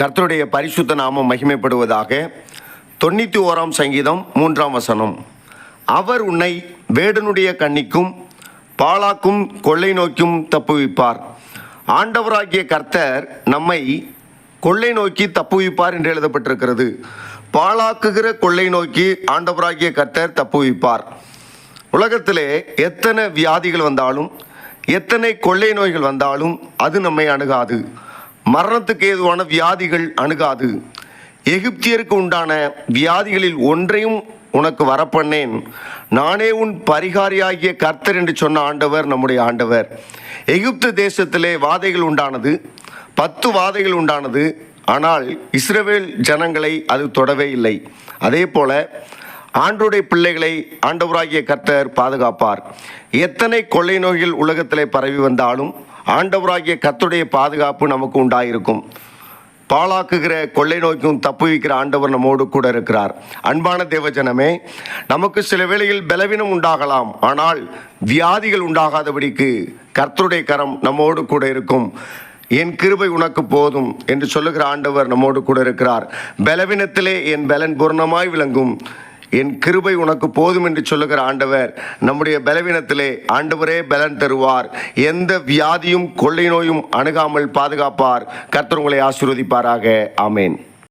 கர்த்தருடைய பரிசுத்த நாமம் மகிமைப்படுவதாக. 91ஆம் சங்கீதம் 3ஆம் வசனம். அவர் உன்னை வேடனுடைய கண்ணிக்கும் பாழாக்கும் கொள்ளை நோக்கும் தப்புவிப்பார். ஆண்டவராகிய கர்த்தர் நம்மை கொள்ளை நோக்கி தப்புவிப்பார் என்று எழுதப்பட்டிருக்கிறது. பாழாக்குகிற கொள்ளை நோக்கி ஆண்டவராகிய கர்த்தர் தப்புவிப்பார். உலகத்திலே எத்தனை வியாதிகள் வந்தாலும், எத்தனை கொள்ளை நோய்கள் வந்தாலும் அது நம்மை அணுகாது. மரணத்துக்கு ஏதுவான வியாதிகள் அணுகாது. எகிப்தியருக்கு உண்டான வியாதிகளில் ஒன்றையும் உனக்கு வரப்பண்ணேன், நானே உன் பரிகாரியாகிய கர்த்தர் என்று சொன்ன ஆண்டவர் நம்முடைய ஆண்டவர். எகிப்து தேசத்திலே வாதைகள் உண்டானது, 10 வாதைகள் உண்டானது. ஆனால் இஸ்ரவேல் ஜனங்களை அது தொடவே இல்லை. அதே போல ஆண்டவருடைய பிள்ளைகளை ஆண்டவராகிய கர்த்தர் பாதுகாப்பார். எத்தனை கொள்ளை நோய்கள் உலகத்திலே பரவி வந்தாலும் ஆண்டவராகிய கர்த்தருடைய பாதுகாப்பு நமக்கு உண்டாயிருக்கும். பாழாக்குகிற கொள்ளை நோய்க்கும் தப்புவிக்கிற ஆண்டவர் நம்மோடு கூட இருக்கிறார். அன்பான தேவஜனமே, நமக்கு சில வேளையில் பலவீனம் உண்டாகலாம், ஆனால் வியாதிகள் உண்டாகாதபடிக்கு கர்த்தருடைய கரம் நம்மோடு கூட இருக்கும். என் கிருபை உனக்கு போதும் என்று சொல்லுகிற ஆண்டவர் நம்மோடு கூட இருக்கிறார். பலவீனத்திலே என் பலன் பூர்ணமாய் விளங்கும், என் கிருபை உனக்கு போதும் என்று சொல்லுகிற ஆண்டவர் நம்முடைய பலவீனத்திலே ஆண்டவரே பலன் தருவார். எந்த வியாதியும் கொள்ளை நோயும் அணுகாமல் பாதுகாப்பார். கர்த்தர் உங்களை ஆசீர்வதிப்பாராக. ஆமேன்.